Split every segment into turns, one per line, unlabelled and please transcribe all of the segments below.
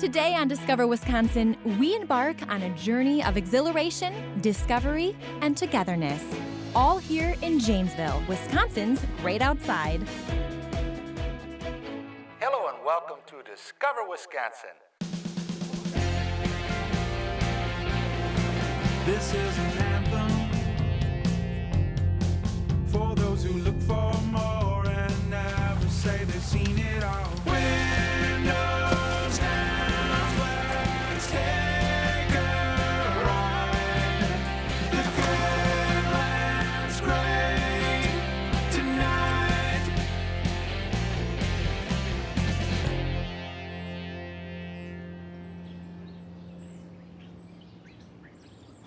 Today on Discover Wisconsin, we embark on a journey of exhilaration, discovery, and togetherness. All here in Janesville, Wisconsin's great outside.
Hello and welcome to Discover Wisconsin.
This is an anthem for those who look for more and never say they've seen it all. Windows down, let's take a ride. The good land's great tonight.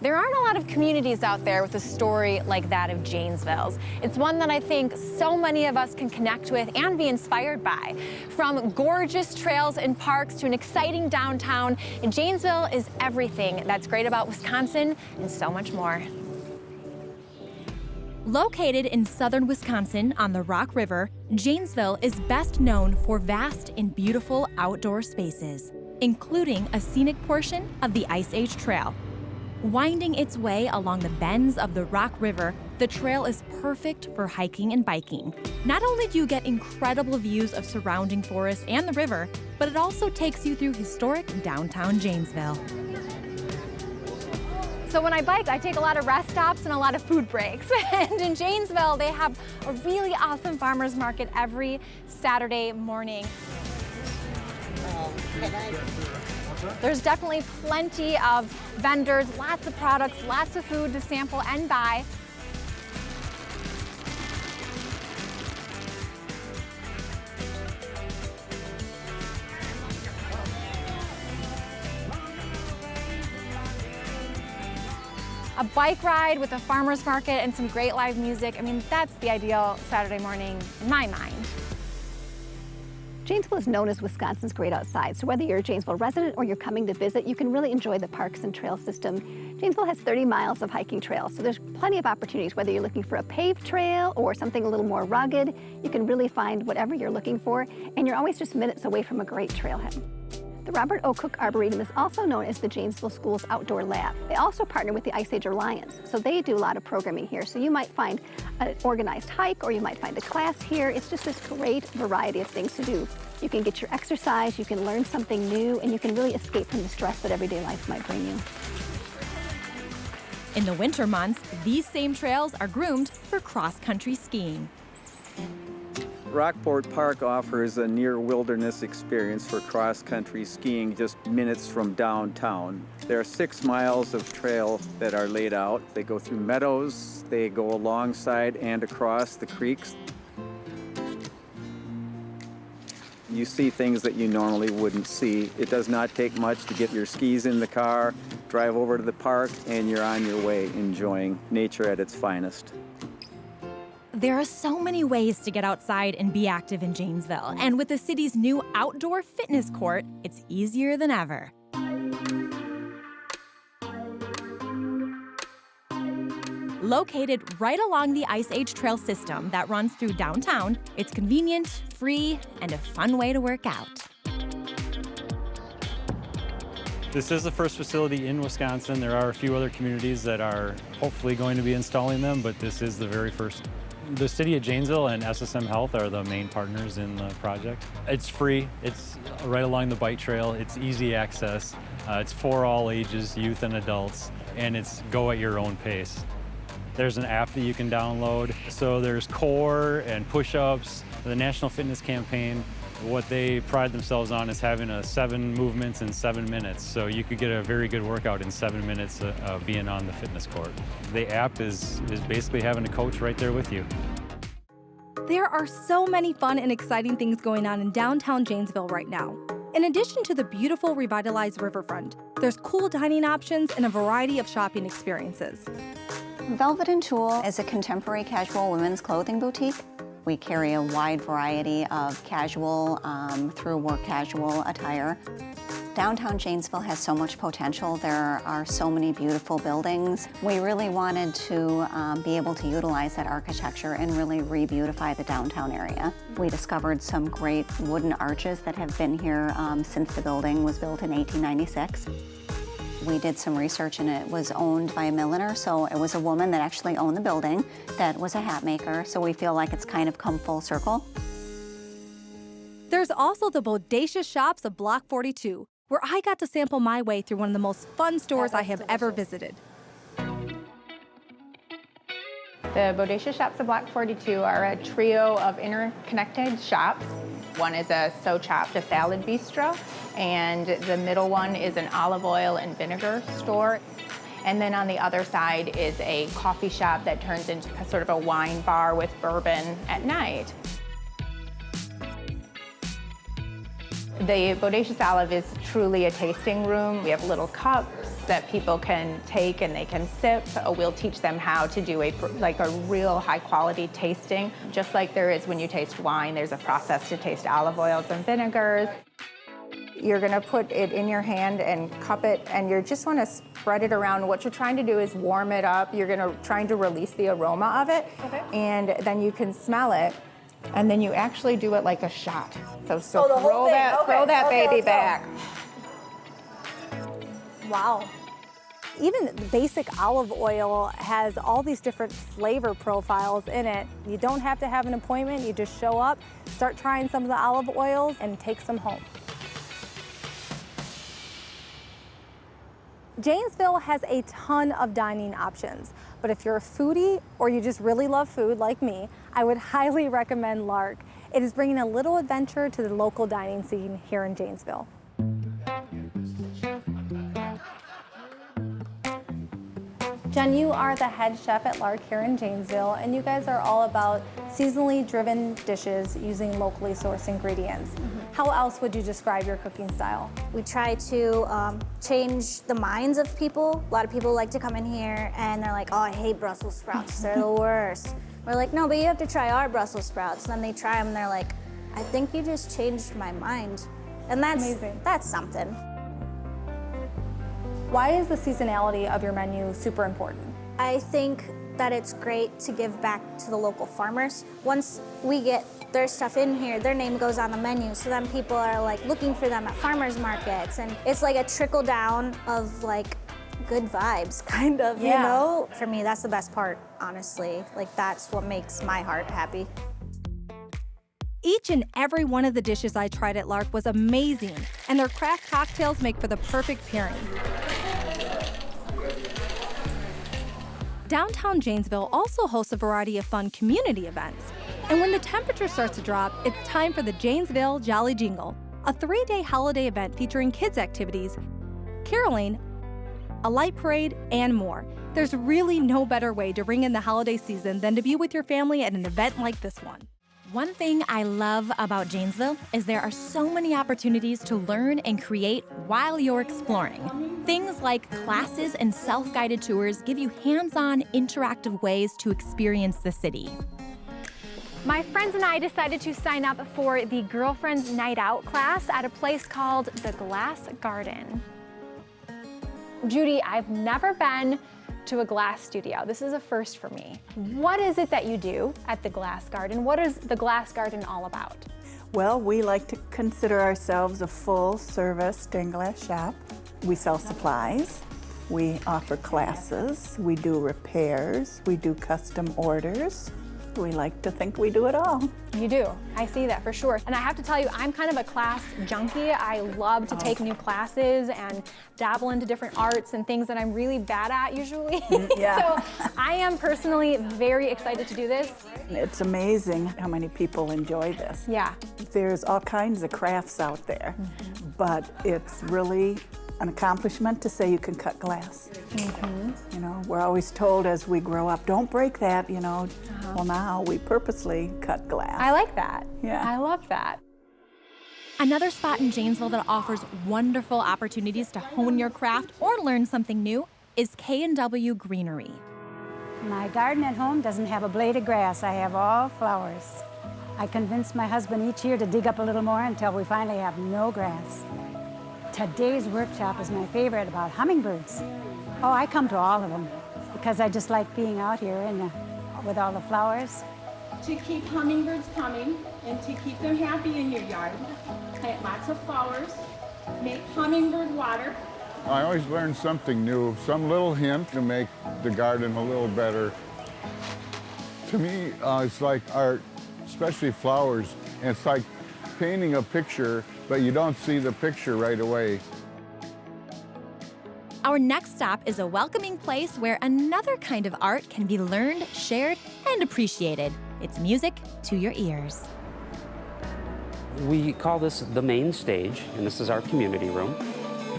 There aren't a lot of communities out there with a story like that of Janesville's. It's one that I think so many of us can connect with and be inspired by. From gorgeous trails and parks to an exciting downtown, Janesville is everything that's great about Wisconsin and so much more.
Located in southern Wisconsin on the Rock River, Janesville is best known for vast and beautiful outdoor spaces, including a scenic portion of the Ice Age Trail. Winding its way along the bends of the Rock River, the trail is perfect for hiking and biking. Not only do you get incredible views of surrounding forests and the river, but it also takes you through historic downtown Janesville.
So when I bike, I take a lot of rest stops and a lot of food breaks. And in Janesville, they have a really awesome farmers market every Saturday morning. There's definitely plenty of vendors, lots of products, lots of food to sample and buy. A bike ride with a farmer's market and some great live music. I mean, that's the ideal Saturday morning in my mind.
Janesville is known as Wisconsin's great outside, so whether you're a Janesville resident or you're coming to visit, you can really enjoy the parks and trail system. Janesville has 30 miles of hiking trails, so there's plenty of opportunities. Whether you're looking for a paved trail or something a little more rugged, you can really find whatever you're looking for, and you're always just minutes away from a great trailhead. The Robert O. Cook Arboretum is also known as the Janesville Schools Outdoor Lab. They also partner with the Ice Age Alliance, so they do a lot of programming here. So you might find an organized hike or you might find a class here. It's just this great variety of things to do. You can get your exercise, you can learn something new, and you can really escape from the stress that everyday life might bring you.
In the winter months, these same trails are groomed for cross-country skiing.
Rockport Park offers a near wilderness experience for cross-country skiing just minutes from downtown. There are 6 miles of trail that are laid out. They go through meadows, they go alongside and across the creeks. You see things that you normally wouldn't see. It does not take much to get your skis in the car, drive over to the park, and you're on your way enjoying nature at its finest.
There are so many ways to get outside and be active in Janesville, and with the city's new outdoor fitness court, it's easier than ever. Located right along the Ice Age Trail system that runs through downtown, it's convenient, free, and a fun way to work out.
This is the first facility in Wisconsin. There are a few other communities that are hopefully going to be installing them, but this is the very first. The City of Janesville and SSM Health are the main partners in the project. It's free, it's right along the bike trail, it's easy access, it's for all ages, youth and adults, and it's go at your own pace. There's an app that you can download. So there's core and push-ups, the National Fitness Campaign. What they pride themselves on is having 7 movements in 7 minutes. So you could get a very good workout in 7 minutes of being on the fitness court. The app is basically having a coach right there with you.
There are so many fun and exciting things going on in downtown Janesville right now. In addition to the beautiful revitalized riverfront, there's cool dining options and a variety of shopping experiences.
Velvet and Tulle is a contemporary casual women's clothing boutique. We carry a wide variety of casual through work casual attire. Downtown Janesville has so much potential. There are so many beautiful buildings. We really wanted to be able to utilize that architecture and really re-beautify the downtown area. We discovered some great wooden arches that have been here since the building was built in 1896. We did some research and it was owned by a milliner, so it was a woman that actually owned the building that was a hat maker, so we feel like it's kind of come full circle.
There's also the bodacious shops of Block 42, where I got to sample my way through one of the most fun stores I have ever visited.
The Bodacious Shops of Block 42 are a trio of interconnected shops. One is a So Chopped, a salad bistro, and the middle one is an olive oil and vinegar store. And then on the other side is a coffee shop that turns into sort of a wine bar with bourbon at night. The Bodacious Olive is truly a tasting room. We have little cups that people can take and they can sip. We'll teach them how to do a real high quality tasting. Just like there is when you taste wine, there's a process to taste olive oils and vinegars. You're gonna put it in your hand and cup it, and you just wanna spread it around. What you're trying to do is warm it up. You're trying to release the aroma of it, and then you can smell it. And then you actually do it like a shot. So throw that baby back.
Wow. Even basic olive oil has all these different flavor profiles in it. You don't have to have an appointment. You just show up, start trying some of the olive oils, and take some home. Janesville has a ton of dining options, but if you're a foodie or you just really love food like me, I would highly recommend Lark. It is bringing a little adventure to the local dining scene here in Janesville. Jen, you are the head chef at Lark here in Janesville, and you guys are all about seasonally driven dishes using locally sourced ingredients. How else would you describe your cooking style?
We try to change the minds of people. A lot of people like to come in here and they're like, oh, I hate Brussels sprouts, they're the worst. We're like, no, but you have to try our Brussels sprouts. And then they try them and they're like, I think you just changed my mind. And that's amazing. That's something.
Why is the seasonality of your menu super important?
I think that it's great to give back to the local farmers. Once we get their stuff in here, their name goes on the menu, so then people are like looking for them at farmers markets, and it's like a trickle down of like good vibes, kind of, you know? For me, that's the best part, honestly. Like, that's what makes my heart happy.
Each and every one of the dishes I tried at Lark was amazing, and their craft cocktails make for the perfect pairing. Downtown Janesville also hosts a variety of fun community events. And when the temperature starts to drop, it's time for the Janesville Jolly Jingle, a 3-day holiday event featuring kids' activities, caroling, a light parade, and more. There's really no better way to ring in the holiday season than to be with your family at an event like this one.
One thing I love about Janesville is there are so many opportunities to learn and create while you're exploring. Things like classes and self-guided tours give you hands-on, interactive ways to experience the city.
My friends and I decided to sign up for the Girlfriends Night Out class at a place called the Glass Garden. Judy, I've never been to a glass studio. This is a first for me. What is it that you do at the Glass Garden? What is the Glass Garden all about?
Well, we like to consider ourselves a full-service stained glass shop. We sell supplies, we offer classes, we do repairs, we do custom orders. We like to think we do it all.
You do. I see that for sure. And I have to tell you, I'm kind of a class junkie. I love to take new classes and dabble into different arts and things that I'm really bad at usually. So I am personally very excited to do this.
It's amazing how many people enjoy this.
Yeah.
There's all kinds of crafts out there, but it's really an accomplishment to say you can cut glass. You know, we're always told as we grow up, don't break that, you know. Well, now we purposely cut glass.
I like that.
Yeah.
I love that.
Another spot in Janesville that offers wonderful opportunities to hone your craft or learn something new is K&W Greenery.
My garden at home doesn't have a blade of grass. I have all flowers. I convince my husband each year to dig up a little more until we finally have no grass. Today's workshop is my favorite about hummingbirds. Oh, I come to all of them because I just like being out here and with all the flowers.
To keep hummingbirds coming and to keep them happy in your yard, plant lots of flowers, make hummingbird water.
I always learn something new, some little hint to make the garden a little better. To me, it's like art, especially flowers. And it's like painting a picture, but you don't see the picture right away.
Our next stop is a welcoming place where another kind of art can be learned, shared, and appreciated. It's music to your ears.
We call this the main stage, and this is our community room.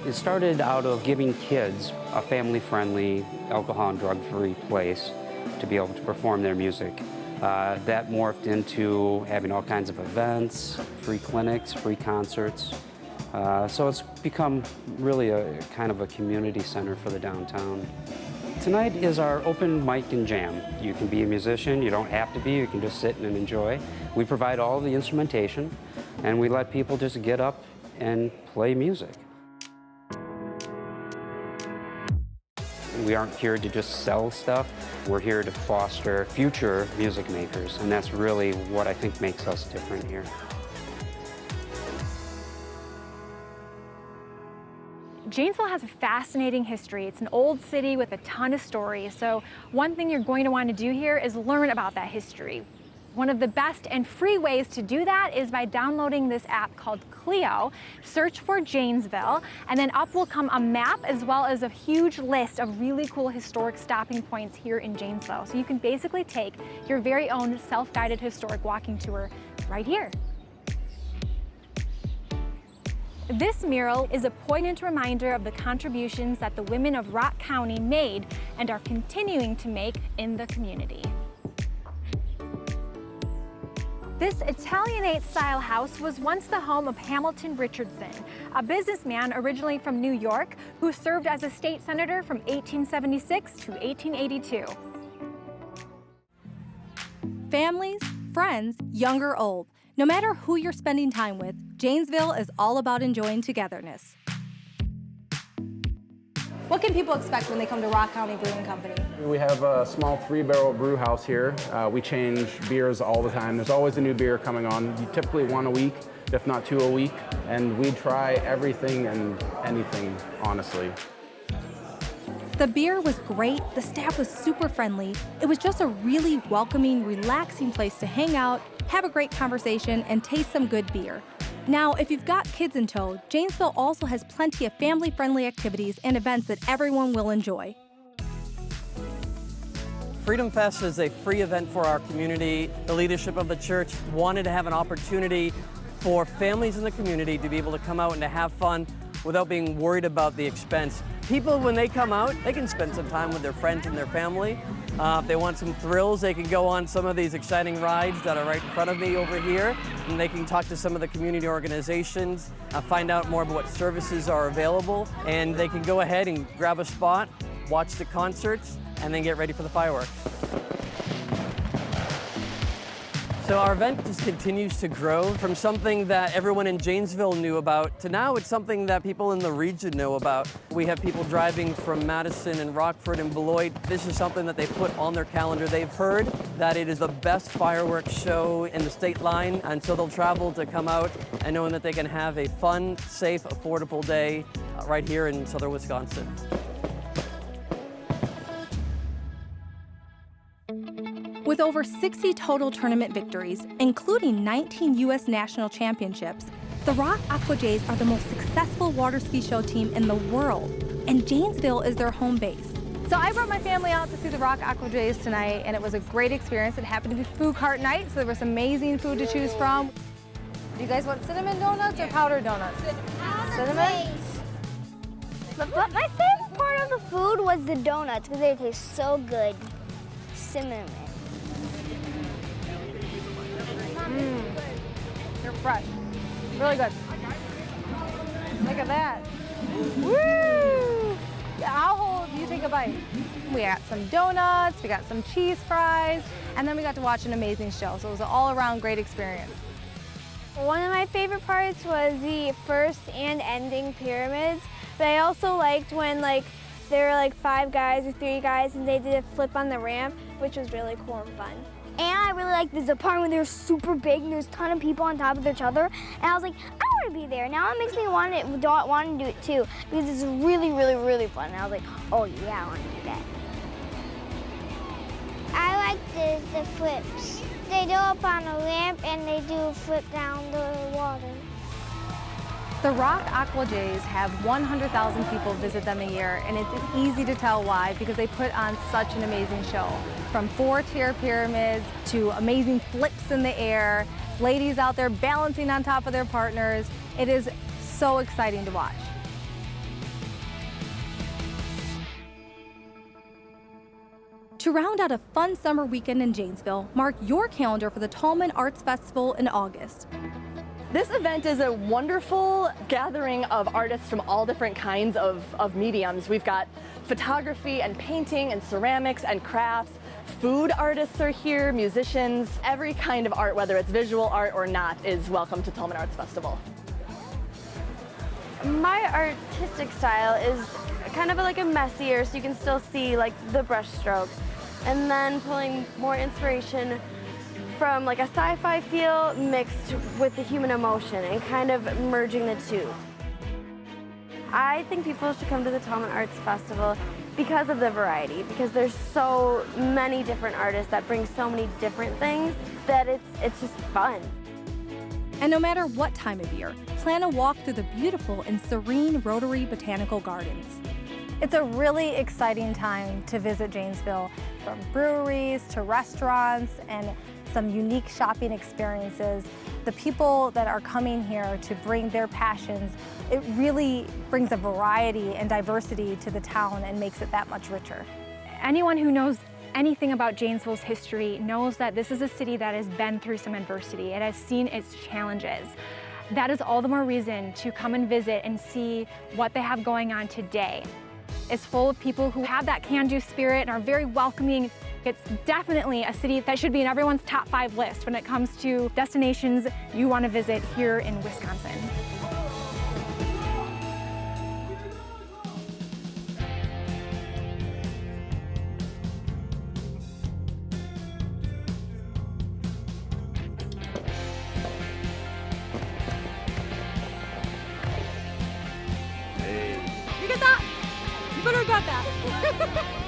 It started out of giving kids a family-friendly, alcohol and drug-free place to be able to perform their music. That morphed into having all kinds of events, free clinics, free concerts. So it's become really a kind of a community center for the downtown. Tonight is our open mic and jam. You can be a musician, you don't have to be, you can just sit and enjoy. We provide all the instrumentation, and we let people just get up and play music. We aren't here to just sell stuff. We're here to foster future music makers, and that's really what I think makes us different here.
Janesville has a fascinating history. It's an old city with a ton of stories, so one thing you're going to want to do here is learn about that history. One of the best and free ways to do that is by downloading this app called Clio. Search for Janesville, and then up will come a map as well as a huge list of really cool historic stopping points here in Janesville. So you can basically take your very own self-guided historic walking tour right here. This mural is a poignant reminder of the contributions that the women of Rock County made and are continuing to make in the community. This Italianate-style house was once the home of Hamilton Richardson, a businessman originally from New York who served as a state senator from 1876 to 1882.
Families, friends, young or old, no matter who you're spending time with, Janesville is all about enjoying togetherness.
What can people expect when they come to Rock County Brewing Company?
We have a small 3-barrel brew house here. We change beers all the time. There's always a new beer coming on. You typically 1 a week, if not 2 a week. And we try everything and anything, honestly.
The beer was great, the staff was super friendly. It was just a really welcoming, relaxing place to hang out, have a great conversation, and taste some good beer. Now, if you've got kids in tow, Janesville also has plenty of family-friendly activities and events that everyone will enjoy.
Freedom Fest is a free event for our community. The leadership of the church wanted to have an opportunity for families in the community to be able to come out and to have fun without being worried about the expense. People, when they come out, they can spend some time with their friends and their family. If they want some thrills, they can go on some of these exciting rides that are right in front of me over here, and they can talk to some of the community organizations, find out more about what services are available, and they can go ahead and grab a spot, watch the concerts, and then get ready for the fireworks. So our event just continues to grow from something that everyone in Janesville knew about to now it's something that people in the region know about. We have people driving from Madison and Rockford and Beloit. This is something that they put on their calendar. They've heard that it is the best fireworks show in the state line, and so they'll travel to come out and knowing that they can have a fun, safe, affordable day right here in southern Wisconsin.
With over 60 total tournament victories, including 19 U.S. national championships, the Rock Aqua Jays are the most successful water ski show team in the world, and Janesville is their home base.
So I brought my family out to see the Rock Aqua Jays tonight, and it was a great experience. It happened to be food cart night, so there was amazing food to choose from. Do you guys want cinnamon donuts or powdered donuts? Cinnamon?
But my favorite part of the food was the donuts because they taste so good. Cinnamon.
They're fresh. Really good. Look at that. Woo! I'll hold, you take a bite. We got some donuts, we got some cheese fries, and then we got to watch an amazing show. So it was an all-around great experience.
One of my favorite parts was the first and ending pyramids, but I also liked when there were 5 guys or 3 guys and they did a flip on the ramp, which was really cool and fun. And I really liked the part when they were super big and there's a ton of people on top of each other, and I was like, I want to be there. Now it makes me want to do it too, because it's really, really, really fun. And I was like, oh yeah, I want to do that. I like the flips. They go up on a ramp and they do a flip down the water.
The Rock Aqua Jays have 100,000 people visit them a year, and it's easy to tell why, because they put on such an amazing show. From 4-tier pyramids to amazing flips in the air, ladies out there balancing on top of their partners. It is so exciting to watch. To round out a fun summer weekend in Janesville, mark your calendar for the Tallman Arts Festival in August.
This event is a wonderful gathering of artists from all different kinds of mediums. We've got photography and painting and ceramics and crafts. Food artists are here, musicians. Every kind of art, whether it's visual art or not, is welcome to Tallman Arts Festival.
My artistic style is kind of like a messier, so you can still see the brush strokes, and then pulling more inspiration from a sci-fi feel mixed with the human emotion and kind of merging the two. I think people should come to the Tallman Arts Festival because of the variety, because there's so many different artists that bring so many different things that it's just fun.
And no matter what time of year, plan a walk through the beautiful and serene Rotary Botanical Gardens. It's a really exciting time to visit Janesville, from breweries to restaurants and some unique shopping experiences. The people that are coming here to bring their passions, it really brings a variety and diversity to the town and makes it that much richer.
Anyone who knows anything about Janesville's history knows that this is a city that has been through some adversity. It has seen its challenges. That is all the more reason to come and visit and see what they have going on today. It's full of people who have that can-do spirit and are very welcoming. It's definitely a city that should be in everyone's top 5 list when it comes to destinations you want to visit here in Wisconsin.
Hey.
You get that? You better got that.